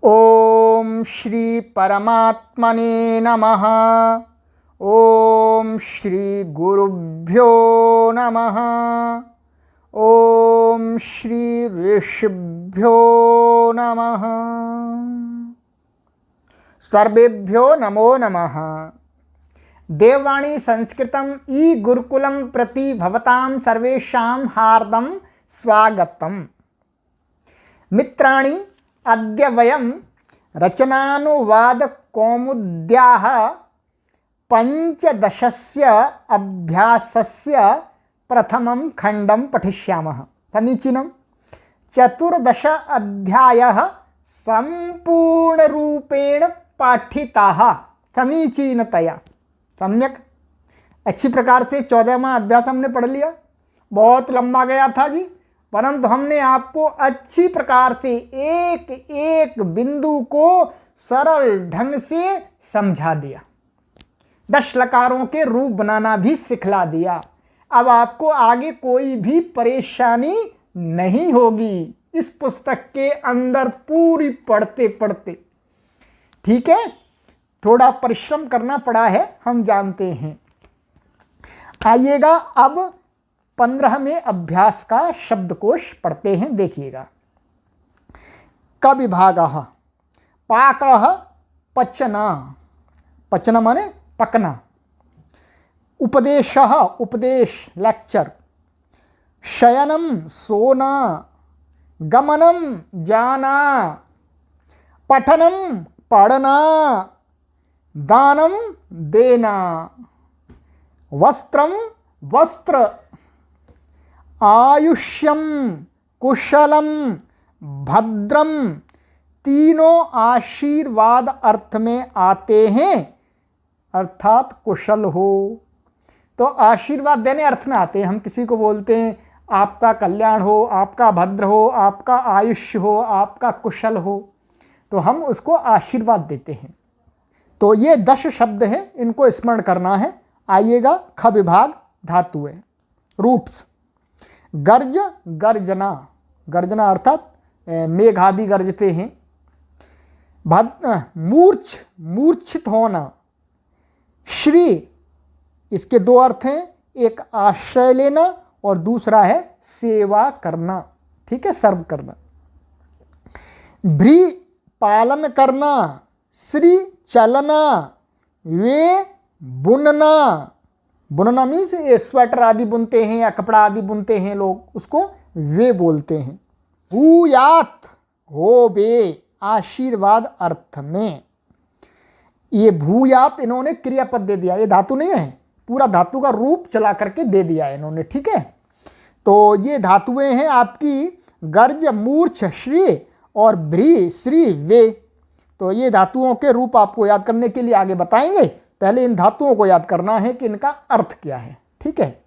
ओम श्री परमात्मने नमः। ओम श्री गुरुभ्यो नमः। ओम श्री ऋषिभ्यो नमः। सर्वेभ्यो नमो नमः। देववाणी संस्कृतम ई गुरुकुलम प्रति भवतां सर्वेषां हार्दं स्वागतम्। मित्राणि, अद्य वयं रचनानुवाद कौमुद्याः पंचदशस्य अभ्यासस्य प्रथमं खण्डं पठिष्यामः। समीचीनं। 14 अध्यायः संपूर्णरूपेण पाठिताः समीचीनतया। सम्यक, अच्छी प्रकार से 14वां अभ्यास हमने पढ़ लिया। बहुत लंबा गया था जी, परंतु हमने आपको अच्छी प्रकार से एक एक बिंदु को सरल ढंग से समझा दिया। 10 लकारों के रूप बनाना भी सिखला दिया। अब आपको आगे कोई भी परेशानी नहीं होगी इस पुस्तक के अंदर पूरी पढ़ते पढ़ते। ठीक है, थोड़ा परिश्रम करना पड़ा है, हम जानते हैं। आइएगा अब 15वें अभ्यास का शब्दकोश पढ़ते हैं। देखिएगा। क विभागः पाकः पचना, पचना माने पकना। उपदेशः उपदेश लेक्चर। शयनम सोना। गमनम जाना। पठनम पढ़ना। दानम देना। वस्त्रम वस्त्र। आयुष्यम कुशलम भद्रम तीनों आशीर्वाद अर्थ में आते हैं, अर्थात कुशल हो। तो आशीर्वाद देने अर्थ में आते हैं। हम किसी को बोलते हैं आपका कल्याण हो, आपका भद्र हो, आपका आयुष्य हो, आपका कुशल हो, तो हम उसको आशीर्वाद देते हैं। तो ये 10 शब्द हैं, इनको स्मरण करना है। आइएगा। ख विभाग धातु है, रूट्स। गर्ज गर्जना, गर्जना अर्थात मेघ आदि गरजते हैं। मूर्छ मूर्छित होना। श्री, इसके 2 अर्थ हैं, एक आश्रय लेना और दूसरा है सेवा करना। ठीक है, सर्व करना। भ्री पालन करना। श्री चलना। वे बुनना, बुनना मीन्स ये स्वेटर आदि बुनते हैं या कपड़ा आदि बुनते हैं लोग, उसको वे बोलते हैं। भूयात हो बे, आशीर्वाद अर्थ में। ये भूयात इन्होंने क्रियापद दे दिया, ये धातु नहीं है, पूरा धातु का रूप चला करके दे दिया इन्होंने। ठीक है, तो ये धातुएं हैं आपकी गर्ज मूर्छ श्री और भ्री श्री वे। तो ये धातुओं के रूप आपको याद करने के लिए आगे बताएंगे। पहले इन धातुओं को याद करना है कि इनका अर्थ क्या है। ठीक है,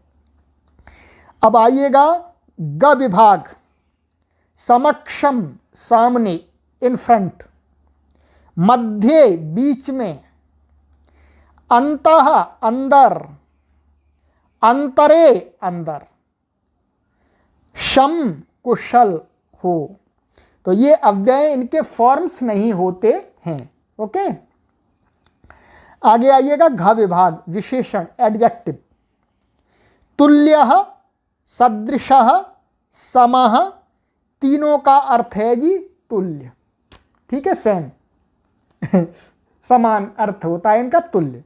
अब आइएगा। ग विभाग समक्षम, सामने, इन फ्रंट। मध्य, बीच में। अंतः, अंदर। अंतरे, अंदर। शम, कुशल हो। तो ये अव्यय, इनके फॉर्म्स नहीं होते हैं। ओके, आगे आइएगा। घ विभाग विशेषण, एडजेक्टिव। तुल्यः, सदृशः, समः, तीनों का अर्थ है जी तुल्य। ठीक है, सेम समान अर्थ होता है इनका, तुल्य।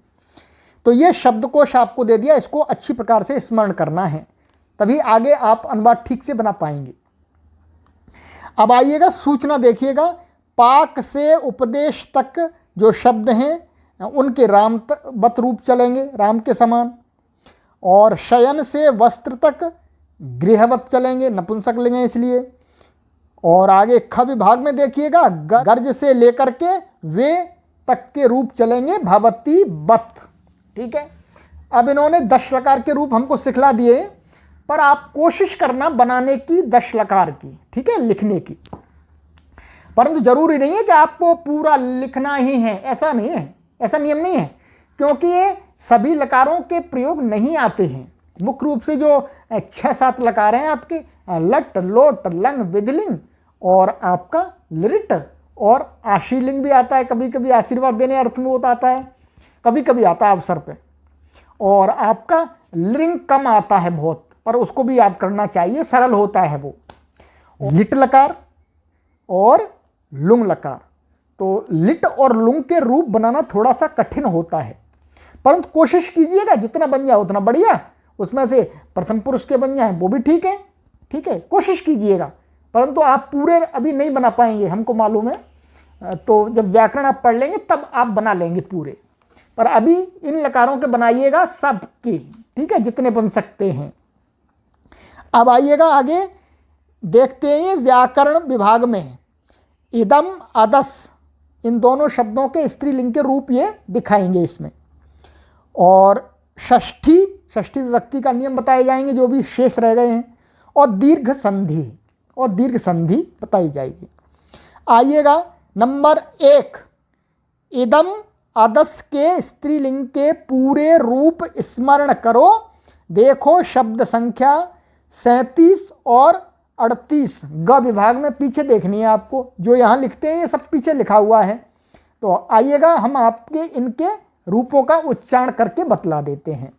तो ये शब्दकोश आपको दे दिया, इसको अच्छी प्रकार से स्मरण करना है, तभी आगे आप अनुवाद ठीक से बना पाएंगे। अब आइएगा सूचना। देखिएगा। पाक से उपदेश तक जो शब्द हैं उनके रामवत रूप चलेंगे, राम के समान। और शयन से वस्त्र तक गृहवत चलेंगे, नपुंसक लेंगे इसलिए। और आगे ख विभाग में देखिएगा, गर्ज से लेकर के वे तक के रूप चलेंगे भवती बत। ठीक है, अब इन्होंने 10 लकार के रूप हमको सिखला दिए, पर आप कोशिश करना बनाने की 10 लकार की। ठीक है, लिखने की। परंतु जरूरी नहीं है कि आपको पूरा लिखना ही है, ऐसा नहीं है, ऐसा नियम नहीं है, क्योंकि ये सभी लकारों के प्रयोग नहीं आते हैं। मुख्य रूप से जो 6-7 लकार हैं आपके, लट, लोट, लंग, विधलिंग और आपका लिट, और आशीलिंग भी आता है, कभी कभी आशीर्वाद देने अर्थ में वो आता है, कभी कभी आता है अवसर पे। और आपका लिंग कम आता है बहुत, पर उसको भी याद करना चाहिए, सरल होता है वो। लिट लकार और लुंग लकार, तो लिट और लुंग के रूप बनाना थोड़ा सा कठिन होता है, परंतु कोशिश कीजिएगा जितना बन जाए उतना बढ़िया। उसमें से प्रथम पुरुष के बन जाए वो भी ठीक है, ठीक है, कोशिश कीजिएगा। परंतु आप पूरे अभी नहीं बना पाएंगे, हमको मालूम है। तो जब व्याकरण आप पढ़ लेंगे तब आप बना लेंगे पूरे, पर अभी इन लकारों के बनाइएगा सबके, ठीक है, जितने बन सकते हैं। अब आइएगा आगे देखते हैं व्याकरण विभाग में इदम अदस, इन दोनों शब्दों के स्त्रीलिंग के रूप ये दिखाएंगे इसमें। और षष्ठी विभक्ति का नियम बताए जाएंगे जो भी शेष रह गए हैं, और दीर्घ संधि बताई जाएगी। आइएगा नंबर 1, इदम अदस के स्त्रीलिंग के पूरे रूप स्मरण करो। देखो शब्द संख्या 37 और 38 ग विभाग में पीछे देखनी है आपको, जो यहाँ लिखते हैं ये सब पीछे लिखा हुआ है। तो आइएगा हम आपके इनके रूपों का उच्चारण करके बतला देते हैं।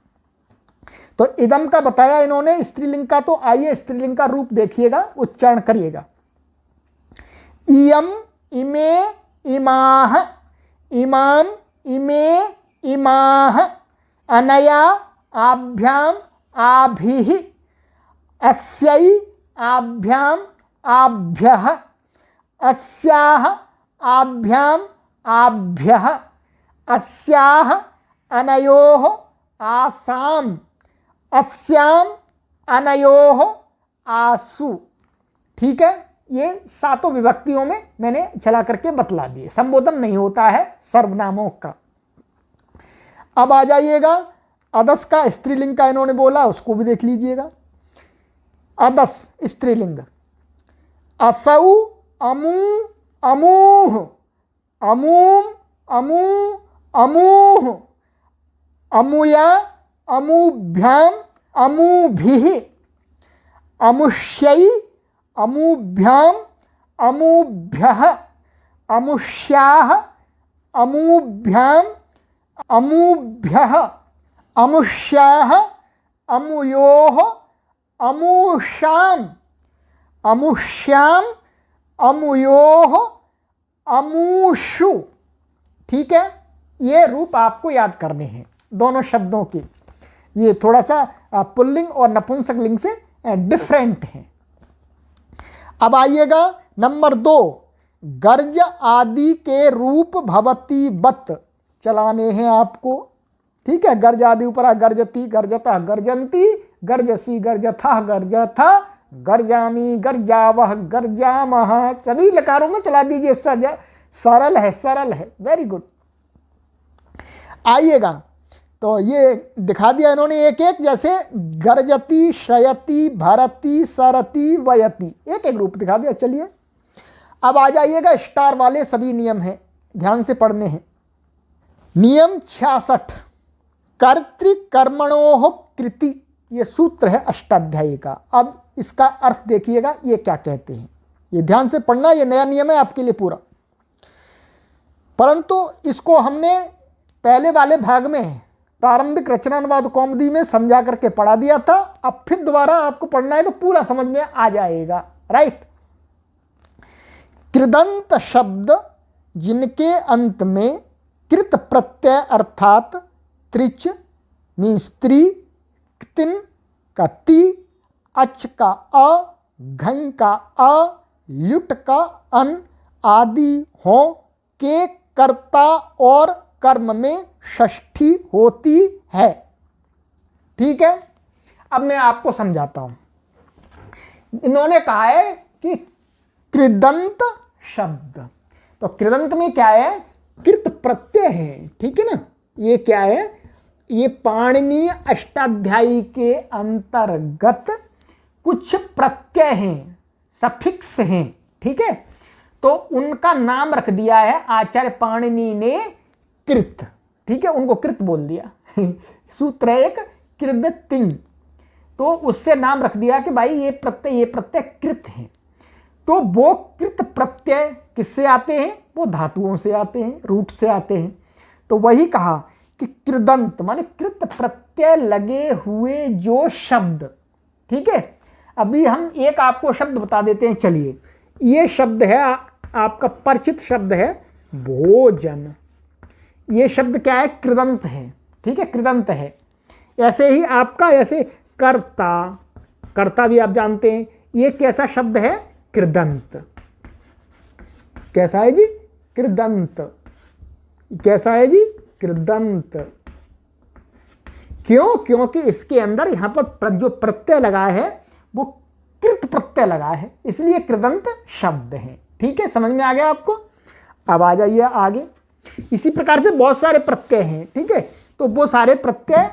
तो इदम का बताया इन्होंने स्त्रीलिंग का, तो आइए स्त्रीलिंग का रूप देखिएगा, उच्चारण करिएगा। इयम इमे इमाह, इमाम इमे इमाह, अनया आभ्याम आभिः, अस्यै आभ्याम आभ्यः, अस्याः आभ्याम आभ्यः, अस्याः अनयोः आसाम, अस्याम अनयोः आसु। ठीक है, ये सातों विभक्तियों में मैंने चला करके बतला दिए, संबोधन नहीं होता है सर्वनामों का। अब आ जाइएगा अदस का स्त्रीलिंग का इन्होंने बोला, उसको भी देख लीजिएगा। अदस स्त्रीलिंग असौ अमू अमूह, अमूम अमू अमूह, अमुया अमूभ्याम अमूभिः, अमुष्यै अमूभ्याम अमूभ्यः, अमुष्याः अमूभ्याम अमूभ्यः, अमुष्याः अमुयोः अमूषाम, अमुष्याम अमुयोः अमूषु। ठीक है, ये रूप आपको याद करने हैं दोनों शब्दों के। ये थोड़ा सा पुल्लिंग और नपुंसक लिंग से डिफरेंट हैं। अब आइएगा नंबर 2, गर्ज आदि के रूप भवती बत चलाने हैं आपको। ठीक है, गर्ज आदि ऊपर गर्जती गर्जता गर्जंती, गर्जसी गर्जथा गर्जथा, गर्जामी गर्जावह गर्जामह, सभी लकारों में चला दीजिए। सरल है, सरल है, वेरी गुड। आइएगा तो ये दिखा दिया इन्होंने एक एक, जैसे गर्जती शयती भरती सरती वयती, एक एक रूप दिखा दिया। चलिए अब आ जाइएगा स्टार वाले सभी नियम हैं, ध्यान से पढ़ने हैं। नियम 66, कर्तृकर्मणोः कृति, ये सूत्र है अष्टाध्यायी का। अब इसका अर्थ देखिएगा ये क्या कहते हैं, ये ध्यान से पढ़ना, ये नया नियम है आपके लिए पूरा। परंतु इसको हमने पहले वाले भाग में प्रारंभिक रचनानुवाद कौमुदी में समझा करके पढ़ा दिया था। अब फिर दोबारा आपको पढ़ना है तो पूरा समझ में आ जाएगा, राइट। कृदंत शब्द जिनके अंत में कृत प्रत्यय अर्थात त्रिच मीन्स त्री, क्तिन का ती, अच का अ, घई का अ, ल्युट का अन आदि हो के कर्ता और कर्म में षष्ठी होती है। ठीक है, अब मैं आपको समझाता हूं। इन्होंने कहा है कि कृदंत शब्द, तो कृदंत में क्या है, कृत प्रत्यय है। ठीक है ना, ये क्या है, ये पाणिनीय अष्टाध्यायी के अंतर्गत कुछ प्रत्यय हैं, सफिक्स हैं। ठीक है, तो उनका नाम रख दिया है आचार्य पाणिनि ने कृत। ठीक है, उनको कृत बोल दिया सूत्र है एक कृदतिंग, तो उससे नाम रख दिया कि भाई ये प्रत्यय कृत है। तो वो कृत प्रत्यय किससे आते हैं? वो धातुओं से आते हैं, रूट से आते हैं। तो वही कहा कि कृदंत माने कृत प्रत्यय लगे हुए जो शब्द, ठीक है। अभी हम एक आपको शब्द बता देते हैं, चलिए। ये शब्द है आपका परिचित शब्द है भोजन। ये शब्द क्या है? कृदंत है, ठीक है, कृदंत है। ऐसे ही आपका ऐसे कर्ता, कर्ता भी आप जानते हैं, ये कैसा शब्द है? कृदंत। कैसा है जी? कृदंत। कैसा है जी? कृदंत। क्यों? क्योंकि इसके अंदर यहां पर जो प्रत्यय लगा है वो कृत प्रत्यय लगा है, इसलिए कृदंत शब्द है। ठीक है, समझ में आ गया आपको? अब आ जाइए आगे। इसी प्रकार से बहुत सारे प्रत्यय हैं, ठीक है। तो वो सारे प्रत्यय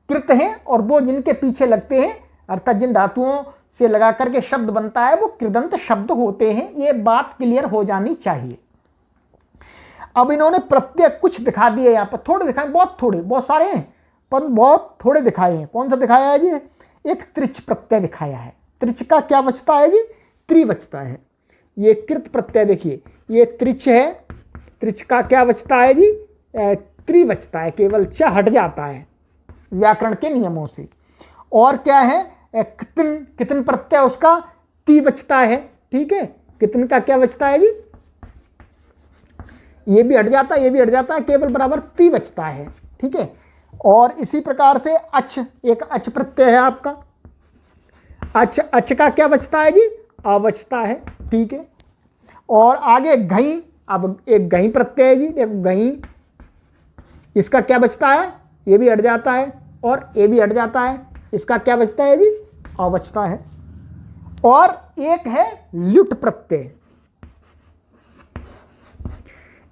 कृत हैं, और वो जिनके पीछे लगते हैं अर्थात जिन धातुओं से लगा करके शब्द बनता है वो कृदंत शब्द होते हैं। ये बात क्लियर हो जानी चाहिए। अब इन्होंने प्रत्यय कुछ दिखा दिए, यहां पर थोड़े दिखाए, बहुत थोड़े, बहुत सारे हैं पर बहुत थोड़े दिखाए हैं। कौन सा दिखाया है जी? एक त्रिच प्रत्यय दिखाया है। त्रिच का क्या बचता है जी? त्रि बचता है। ये कृत प्रत्यय देखिए, ये त्रिच है, त्रिच का क्या बचता है जी? त्रि बचता है, केवल च हट जाता है व्याकरण के नियमों से। और क्या है? कितन, कितन प्रत्यय उसका ती बचता है, ठीक है। कितन का क्या बचता है जी? ये भी हट जाता है, ये भी हट जाता है, केवल बराबर ती बचता है, ठीक है। और इसी प्रकार से अच, एक अच प्रत्यय है आपका। अच, अच का क्या बचता है जी? अ बचता है, ठीक है। और आगे घई, अब एक घई प्रत्यय है जी, देखो घई, इसका क्या बचता है? ये भी हट जाता है और ये भी हट जाता है, इसका क्या बचता है जी? अ बचता है। और एक है ल्युट प्रत्यय,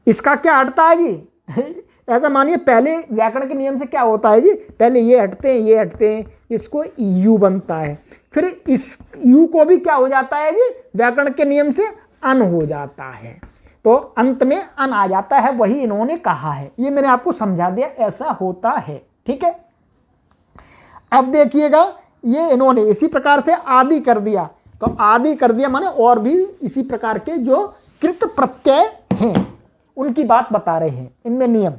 इसका क्या हटता है जी? ऐसा मानिए पहले व्याकरण के नियम से क्या होता है जी? पहले ये हटते हैं, ये हटते हैं, इसको यू बनता है, फिर इस यू को भी क्या हो जाता है जी? व्याकरण के नियम से अन हो जाता है, तो अंत में अन आ जाता है। वही इन्होंने कहा है, ये मैंने आपको समझा दिया, ऐसा होता है, ठीक है। अब देखिएगा, ये इन्होंने इसी प्रकार से आदि कर दिया, तो आदि कर दिया माने और भी इसी प्रकार के जो कृत प्रत्यय हैं उनकी बात बता रहे हैं, इनमें नियम।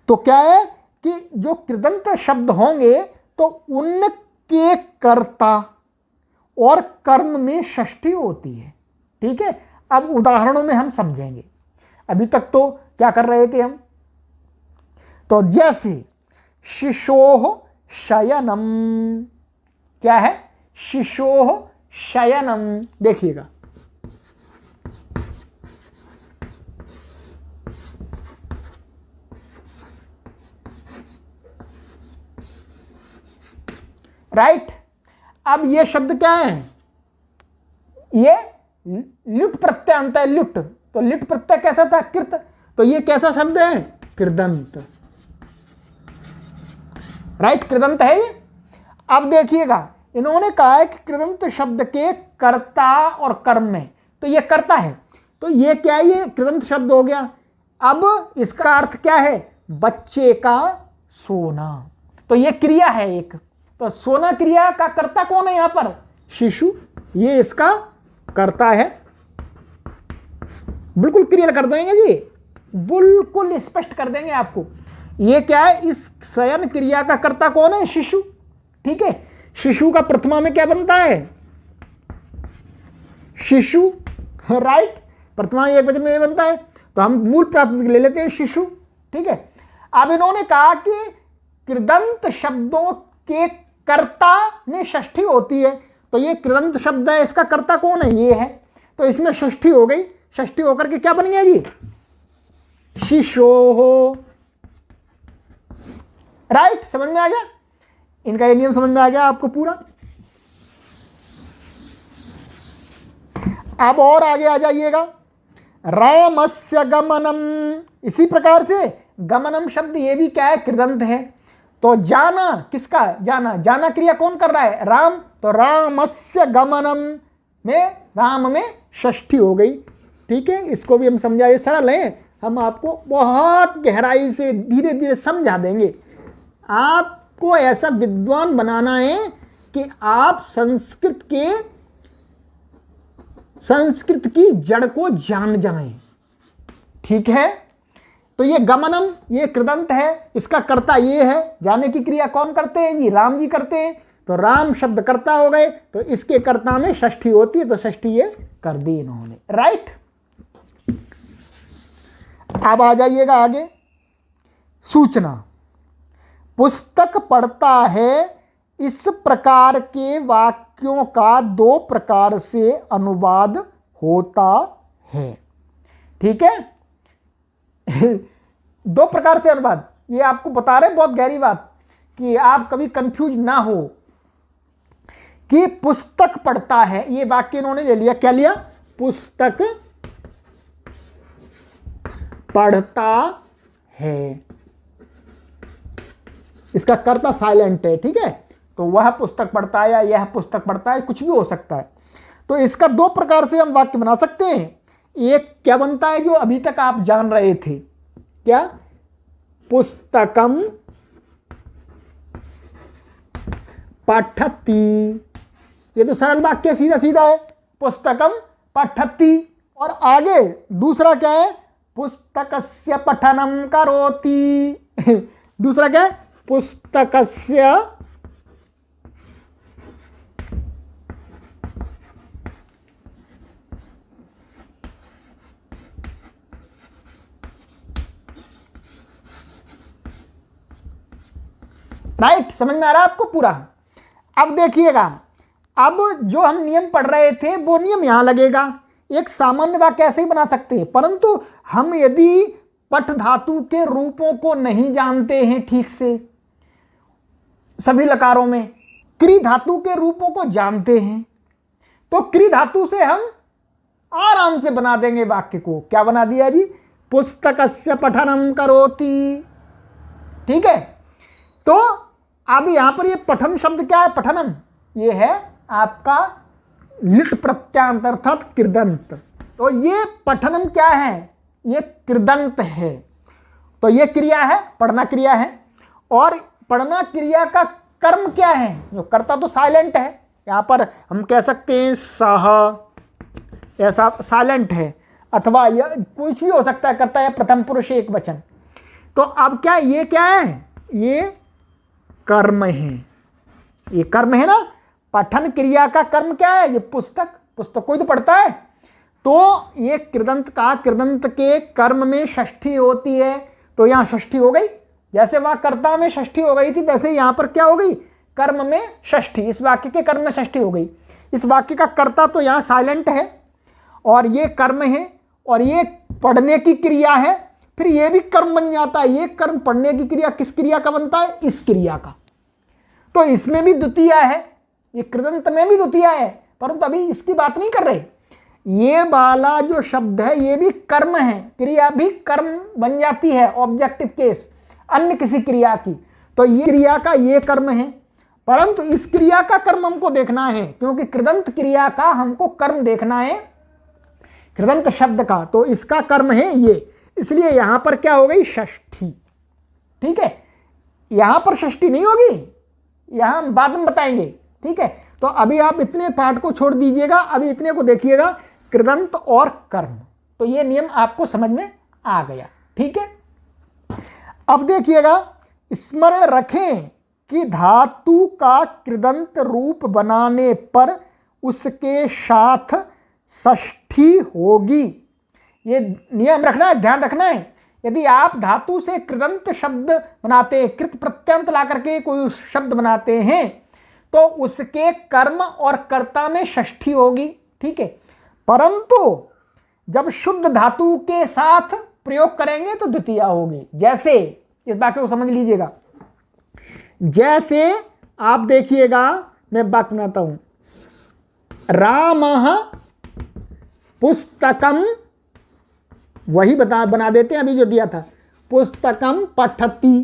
तो क्या है कि जो कृदंत शब्द होंगे तो उनके कर्ता और कर्म में षष्ठी होती है, ठीक है। अब उदाहरणों में हम समझेंगे, अभी तक तो क्या कर रहे थे हम? तो जैसे शिशोः शयनम, क्या है? शिशोः शयनम, देखिएगा, राइट। अब ये शब्द क्या है? ये ल्युट प्रत्यय अंत है, ल्युट। तो ल्युट प्रत्यय कैसा था? कृत। तो ये कैसा शब्द है? कृदंत, राइट, कृदंत है ये। अब देखिएगा, इन्होंने कहा है कि कृदंत शब्द के कर्ता और कर्म में, तो ये कर्ता है, तो ये क्या है? ये कृदंत शब्द हो गया। अब इसका अर्थ क्या है? बच्चे का सोना, तो ये क्रिया है एक, तो सोना क्रिया का कर्ता कौन है यहां पर? शिशु, ये इसका कर्ता है। बिल्कुल क्लियर कर देंगे जी, बिल्कुल स्पष्ट कर देंगे आपको। ये क्या है? इस शयन क्रिया का कर्ता कौन है? शिशु, ठीक है। शिशु का प्रथमा में क्या बनता है? शिशु, राइट। प्रथमा एक वचन में बनता है, तो हम मूल प्रातिपदिक ले लेते हैं शिशु, ठीक है। अब इन्होंने कहा कि कृदंत शब्दों के कर्ता में षष्ठी होती है, तो ये कृदंत शब्द है, इसका कर्ता कौन है? ये है, तो इसमें षष्ठी हो गई। षष्ठी होकर के क्या बन गया जी? शिशोः, राइट। समझ में आ गया? इनका ये नियम समझ में आ गया आपको पूरा? अब और आगे आ जाइएगा, रामस्य गमनम, इसी प्रकार से गमनम शब्द ये भी क्या है? कृदंत है। तो जाना, किसका जाना? जाना क्रिया कौन कर रहा है? राम, तो रामस्य गमनम में राम में षष्ठी हो गई, ठीक है। इसको भी हम समझाए, सरल है, हम आपको बहुत गहराई से धीरे धीरे समझा देंगे। आपको ऐसा विद्वान बनाना है कि आप संस्कृत के संस्कृत की जड़ को जान जाएं। ठीक है, तो ये गमनम, ये कृदंत है, इसका कर्ता ये है। जाने की क्रिया कौन करते हैं जी? राम जी करते हैं। तो राम शब्द कर्ता हो गए, तो इसके कर्ता में षष्ठी होती है, तो षष्ठी ये कर दी इन्होंने। राइट, अब आ जाइएगा आगे। सूचना, पुस्तक पढ़ता है, इस प्रकार के वाक्यों का दो प्रकार से अनुवाद होता है। ठीक है दो प्रकार से अनुवाद, ये आपको बता रहे बहुत गहरी बात कि आप कभी कंफ्यूज ना हो कि पुस्तक पढ़ता है, ये वाक्य इन्होंने ले लिया। क्या लिया? पुस्तक पढ़ता है, इसका कर्ता साइलेंट है। ठीक है, तो वह पुस्तक पढ़ता है या यह पुस्तक पढ़ता है, कुछ भी हो सकता है। तो इसका दो प्रकार से हम वाक्य बना सकते हैं। एक क्या बनता है जो अभी तक आप जान रहे थे, क्या? पुस्तकम पठति, ये तो सरल वाक्य सीधा सीधा है, पुस्तकम पठति। और आगे दूसरा क्या है? पुस्तकस्य पठनम करोति दूसरा क्या है? पुस्तकस्य राइट, समझ में आ रहा है आपको पूरा? अब देखिएगा, अब जो हम नियम पढ़ रहे थे वो नियम यहां लगेगा। एक सामान्य वाक्य ऐसे ही बना सकते हैं, परंतु हम यदि पठ धातु के रूपों को नहीं जानते हैं ठीक से, सभी लकारों में क्री धातु के रूपों को जानते हैं, तो क्री धातु से हम आराम से बना देंगे वाक्य को। क्या बना दिया जी? पुस्तकस्य पठनम करोति। ठीक है, तो अब यहां पर ये पठन शब्द क्या है? पठनम, ये है आपका लिट प्रत्यांत अर्थात कृदंत। तो ये पठनम क्या है? ये कृदंत है। तो ये क्रिया है, पढ़ना क्रिया है। और पढ़ना क्रिया का कर्म क्या है? जो कर्ता तो साइलेंट है, यहां पर हम कह सकते हैं सह, ऐसा साइलेंट है, अथवा यह कुछ भी हो सकता है, कर्ता या प्रथम पुरुष एक वचन। तो अब क्या ये क्या है? ये कर्म है, ये कर्म है ना। पठन क्रिया का कर्म क्या है? ये पुस्तक, पुस्तक कोई तो पढ़ता है। तो ये कृदंत का, कृदंत के कर्म में षष्ठी होती है, तो यहां षष्ठी हो गई। जैसे वहां कर्ता में षष्ठी हो गई थी, वैसे यहां पर क्या हो गई? कर्म में षष्ठी, इस वाक्य के कर्म में षष्ठी हो गई। इस वाक्य का कर्ता तो यहां साइलेंट है, और ये कर्म है, और ये पढ़ने की क्रिया है, फिर ये भी कर्म बन जाता है। ये कर्म पढ़ने की क्रिया किस क्रिया का बनता है? इस क्रिया का। तो इसमें भी द्वितीय है, ये कृदंत में भी द्वितीय है, परंतु अभी इसकी बात नहीं कर रहे। ये वाला जो शब्द है ये भी कर्म है, क्रिया भी कर्म बन जाती है, ऑब्जेक्टिव केस अन्य किसी क्रिया की। तो ये क्रिया का ये कर्म है, परंतु इस क्रिया का कर्म हमको देखना है, क्योंकि कृदंत क्रिया का हमको कर्म देखना है, कृदंत शब्द का। तो इसका कर्म है ये, इसलिए यहां पर क्या हो गई? षष्ठी। ठीक है, यहां पर षष्ठी नहीं होगी, यहां हम बाद में बताएंगे। ठीक है, तो अभी आप इतने पार्ट को छोड़ दीजिएगा, अभी इतने को देखिएगा, कृदंत और कर्म। तो ये नियम आपको समझ में आ गया। ठीक है, अब देखिएगा, स्मरण रखें कि धातु का कृदंत रूप बनाने पर उसके साथ षष्ठी होगी। ये नियम रखना है, ध्यान रखना है। यदि आप धातु से कृदंत शब्द बनाते हैं, कृत प्रत्यंत ला करके कोई शब्द बनाते हैं, तो उसके कर्म और कर्ता में षष्ठी होगी। ठीक है, परंतु जब शुद्ध धातु के साथ प्रयोग करेंगे तो द्वितीया होगी। जैसे इस वाक्य को समझ लीजिएगा, जैसे आप देखिएगा, मैं वाक्य बनाता हूं, रामः पुस्तकम, वही बना देते हैं अभी जो दिया था, पुस्तकम पठति।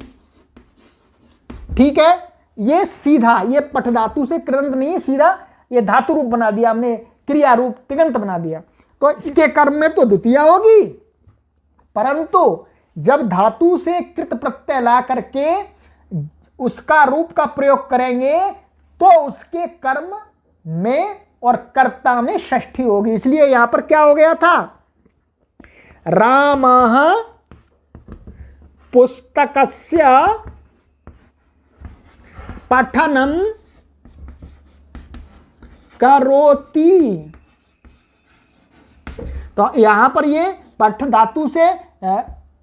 ठीक है, ये सीधा, ये पठ धातु से कृदंत नहीं है, सीधा ये धातु रूप बना दिया हमने, क्रिया रूप तिगंत बना दिया। तो इसके कर्म में तो द्वितीया होगी, परंतु जब धातु से कृत प्रत्यय ला करके उसका रूप का प्रयोग करेंगे तो उसके कर्म में और कर्ता में षष्ठी होगी, इसलिए यहां पर क्या हो गया था, रामः पुस्तकस्य पठनं करोति। तो यहां पर ये पठ धातु से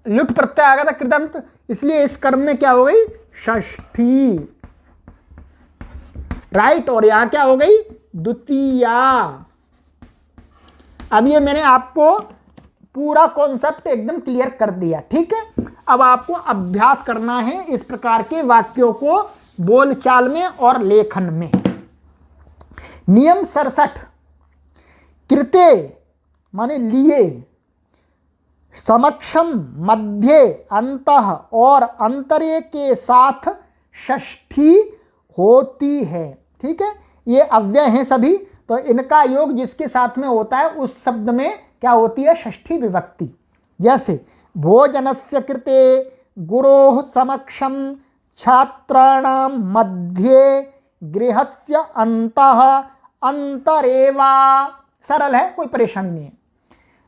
लुट प्रत्यय आ गया था कृदंत, इसलिए इस कर्म में क्या हो गई, षष्ठी, राइट। और यहां क्या हो गई, द्वितीया। अब ये मैंने आपको पूरा कॉन्सेप्ट एकदम क्लियर कर दिया, ठीक है। अब आपको अभ्यास करना है इस प्रकार के वाक्यों को बोलचाल में और लेखन में। नियम 67, कृते माने लिए, समक्षम मध्य अंतः और अंतरे के साथ षष्ठी होती है, ठीक है। ये अव्यय हैं सभी, तो इनका योग जिसके साथ में होता है उस शब्द में क्या होती है, षष्ठी विभक्ति। जैसे भोजनस्य कृते गुरोः समक्षम छात्राणां मध्ये गृहस्य अंतः अंतरेवा। सरल है, कोई परेशानी नहीं है।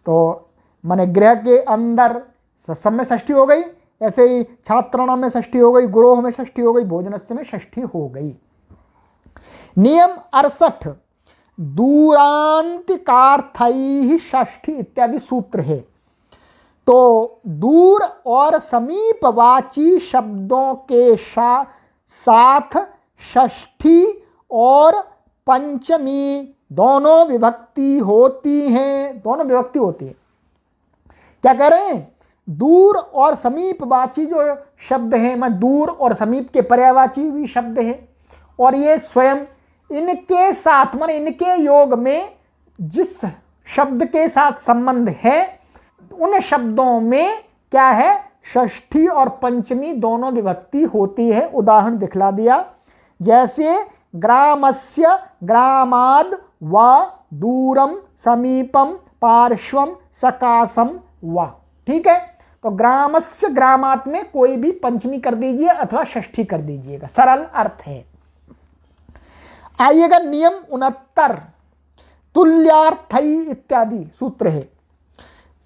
तो माने गृह के अंदर सब में षष्ठी हो गई, ऐसे ही छात्राणां में षष्ठी हो गई, गुरोह में षष्ठी हो गई, भोजनस्य में षष्ठी हो गई। नियम 68, दूरांतिकार्थैः षष्ठी इत्यादि सूत्र है। तो दूर और समीपवाची शब्दों के साथ षष्ठी और पंचमी दोनों विभक्ति होती हैं, दोनों विभक्ति होती है। क्या कह रहे हैं, दूर और समीपवाची जो शब्द हैं, मैं दूर और समीप के पर्यायवाची भी शब्द हैं, और ये स्वयं इनके साथ माने इनके योग में जिस शब्द के साथ संबंध है उन शब्दों में क्या है, षष्ठी और पंचमी दोनों विभक्ति होती है। उदाहरण दिखला दिया, जैसे ग्रामस्य ग्रामाद व दूरम समीपम पार्श्वम सकाशम व, ठीक है। तो ग्रामस्य ग्रामात में कोई भी पंचमी कर दीजिए अथवा षष्ठी कर दीजिएगा, सरल अर्थ है। आइएगा नियम 69, तुल्यार्थै इत्यादि सूत्र है।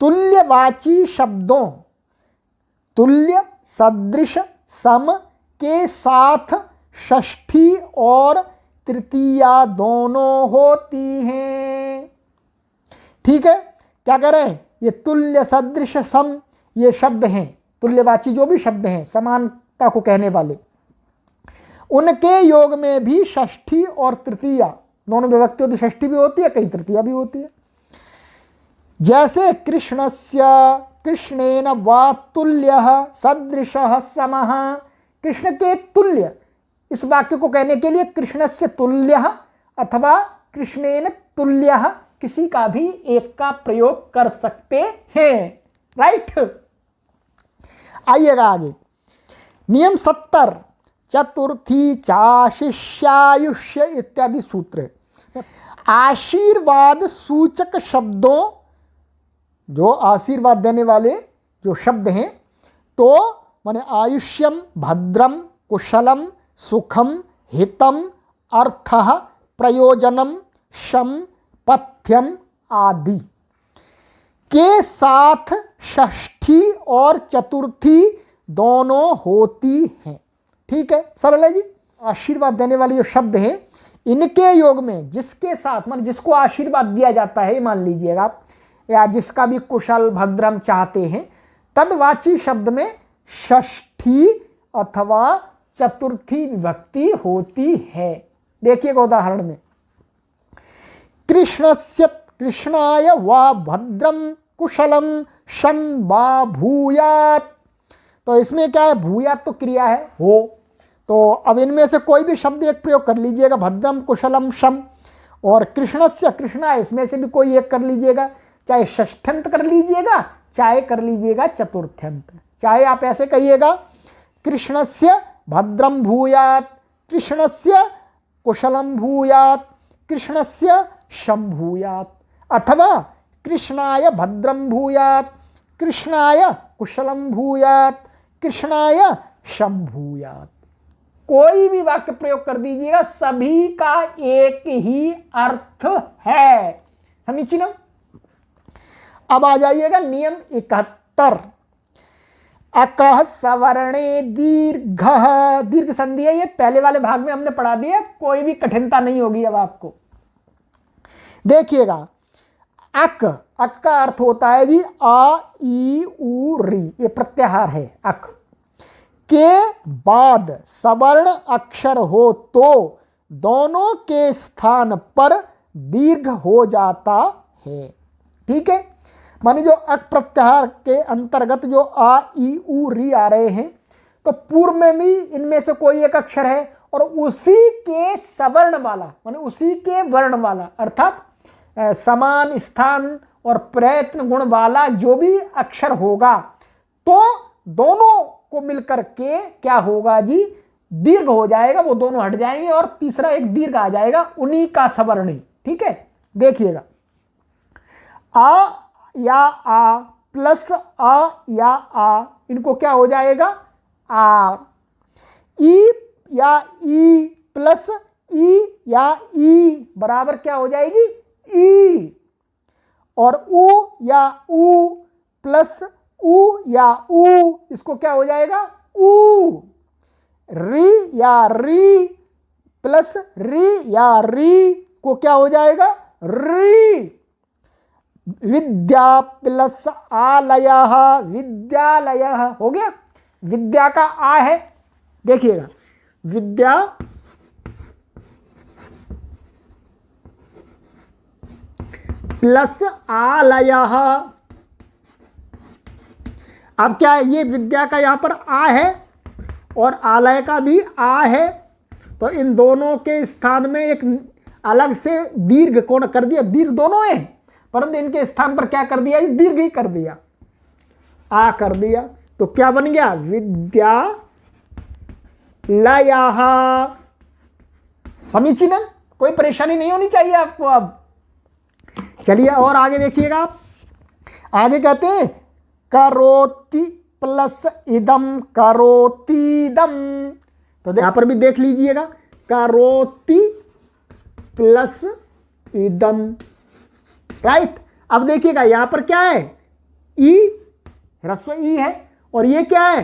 तुल्यवाची शब्दों तुल्य सदृश सम के साथ षष्ठी और तृतीया दोनों होती हैं, ठीक है। क्या कह रहे हैं, ये तुल्य सदृश सम ये शब्द हैं, तुल्यवाची जो भी शब्द हैं समानता को कहने वाले, उनके योग में भी षष्ठी और तृतीया दोनों विभक्ति होती, षष्ठी भी होती है, कहीं तृतीया भी होती है। जैसे कृष्णस्य कृष्णेन वा तुल्यः सदृशः समः, कृष्ण के तुल्य, इस वाक्य को कहने के लिए कृष्णस्य तुल्यः अथवा कृष्णेन तुल्यः किसी का भी एक का प्रयोग कर सकते हैं, राइट। आइएगा आगे, नियम 70, चतुर्थी चाशिष्यायुष्य इत्यादि सूत्र। आशीर्वाद सूचक शब्दों, जो आशीर्वाद देने वाले जो शब्द हैं, तो माने आयुष्यम भद्रम कुशलम सुखम हितम अर्थः प्रयोजनम शम पथ्यम आदि के साथ षष्ठी और चतुर्थी दोनों होती हैं, ठीक है, सरल है जी। आशीर्वाद देने वाले जो शब्द हैं इनके योग में जिसके साथ मान जिसको आशीर्वाद दिया जाता है, मान लीजिएगा आप, या जिसका भी कुशल भद्रम चाहते हैं, तदवाची शब्द में षष्ठी अथवा चतुर्थी विभक्ति होती है। देखिएगा उदाहरण में, कृष्णस्य कृष्णाय वा भद्रम कुशलम शं वा भूयात्। तो इसमें क्या है, भूयात् तो क्रिया है हो, तो अब इनमें से कोई भी शब्द एक प्रयोग कर लीजिएगा, भद्रम कुशलम शम, और कृष्णस्य कृष्णा इसमें से भी कोई एक कर लीजिएगा, चाहे षष्ठ्यंत कर लीजिएगा चाहे कर लीजिएगा चतुर्थ्यंत। चाहे आप ऐसे कहिएगा, कृष्णस्य भद्रम भूयात्, कृष्णस्य कुशलम भूयात्, कृष्णस्य शं भूयात्, अथवा कृष्णाय भद्रम भूयात्, कृष्णाय कुशलम भूयात्, कृष्णाय शं भूयात्। कोई भी वाक्य प्रयोग कर दीजिएगा, सभी का एक ही अर्थ है। समझी ना। अब आ जाइएगा नियम 71। अकः सवर्णे दीर्घ, दीर्घ संधि है, ये पहले वाले भाग में हमने पढ़ा दिया, कोई भी कठिनता नहीं होगी अब आपको। देखिएगा, अक, अक का अर्थ होता है जी आ ई उ री, ये प्रत्याहार है। अक के बाद सवर्ण अक्षर हो तो दोनों के स्थान पर दीर्घ हो जाता है। ठीक है, माने जो अक प्रत्याहार के अंतर्गत जो आ ई उ री आ रहे हैं, तो पूर्व में भी इनमें से कोई एक अक्षर है और उसी के सवर्ण वाला, माने उसी के वर्ण वाला, अर्थात समान स्थान और प्रयत्न गुण वाला जो भी अक्षर होगा, तो दोनों को मिलकर के क्या होगा जी, दीर्घ हो जाएगा, वो दोनों हट जाएंगे और तीसरा एक दीर्घ आ जाएगा, उन्हीं का सवर्णी। ठीक है, देखिएगा, आ या आ प्लस आ या आ, इनको क्या हो जाएगा, आ। ई या ई प्लस ई या ई बराबर क्या हो जाएगी, ई। और उ या उ प्लस उ या उ, इसको क्या हो जाएगा, उ। री या री प्लस री या री को क्या हो जाएगा, री। विद्या प्लस आलयः, विद्यालयः हो गया, विद्या का आ है। देखिएगा, विद्या प्लस आलयः, अब क्या है, ये विद्या का यहां पर आ है और आलय का भी आ है, तो इन दोनों के स्थान में एक अलग से दीर्घ कोण कर दिया, दीर्घ दोनों है परंतु इनके स्थान पर क्या कर दिया, दीर्घ ही कर दिया, आ कर दिया, तो क्या बन गया, विद्या लयः। समीचीन, कोई परेशानी नहीं होनी चाहिए आपको। अब चलिए और आगे देखिएगा आप, आगे कहते हैं करोति प्लस इदम करोतीदम, तो यहां पर भी देख लीजिएगा, करोति प्लस इदम, राइट। अब देखिएगा यहां पर क्या है, ई, ह्रस्व ई है और ये क्या है,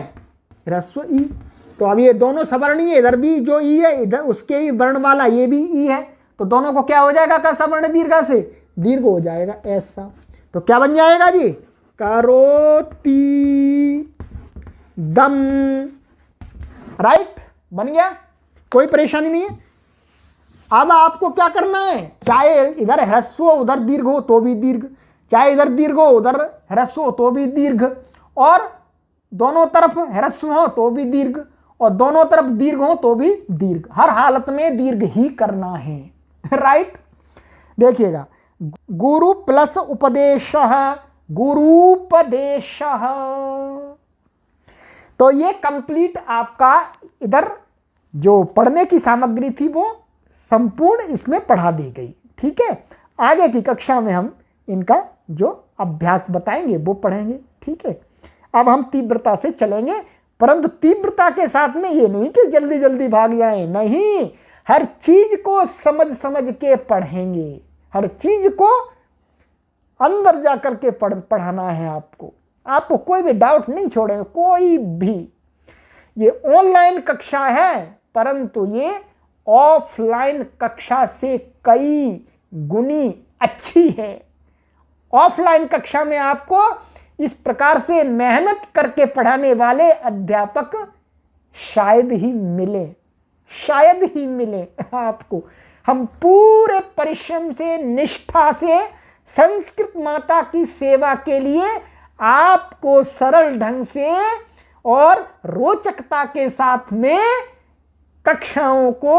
ह्रस्व ई, तो अब ये दोनों सवर्णी है, इधर भी जो ई है इधर उसके ही वर्ण वाला ये भी ई है, तो दोनों को क्या हो जाएगा, का सवर्ण दीर्घ से दीर्घ हो जाएगा ऐसा, तो क्या बन जाएगा जी, करोती दम, राइट, बन गया, कोई परेशानी नहीं है। अब आपको क्या करना है, चाहे इधर ह्रस्व उधर दीर्घ हो तो भी दीर्घ, चाहे इधर दीर्घ हो उधर ह्रस्व हो तो भी दीर्घ, और दोनों तरफ ह्रस्व हो तो भी दीर्घ, और दोनों तरफ दीर्घ हो तो भी दीर्घ, हर हालत में दीर्घ ही करना है, राइट। देखिएगा, गुरु प्लस उपदेशः, गुरुपदेशः, तो ये कंप्लीट आपका इधर जो पढ़ने की सामग्री थी वो संपूर्ण इसमें पढ़ा दी गई। ठीक है, आगे की कक्षा में हम इनका जो अभ्यास बताएंगे वो पढ़ेंगे। ठीक है, अब हम तीव्रता से चलेंगे, परंतु तीव्रता के साथ में ये नहीं कि जल्दी जल्दी भाग जाएं, नहीं, हर चीज को समझ समझ के पढ़ेंगे, हर चीज को अंदर जाकर के पढ़ाना है आपको, आपको कोई भी डाउट नहीं छोड़ेंगे, कोई भी। ये ऑनलाइन कक्षा है परंतु ये ऑफलाइन कक्षा से कई गुनी अच्छी है। ऑफलाइन कक्षा में आपको इस प्रकार से मेहनत करके पढ़ाने वाले अध्यापक शायद ही मिले, शायद ही मिले आपको। हम पूरे परिश्रम से, निष्ठा से संस्कृत माता की सेवा के लिए आपको सरल ढंग से और रोचकता के साथ में कक्षाओं को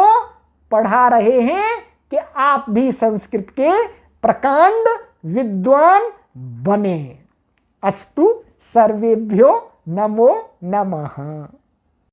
पढ़ा रहे हैं कि आप भी संस्कृत के प्रकांड विद्वान बने। अस्तु सर्वेभ्यो नमो नमः।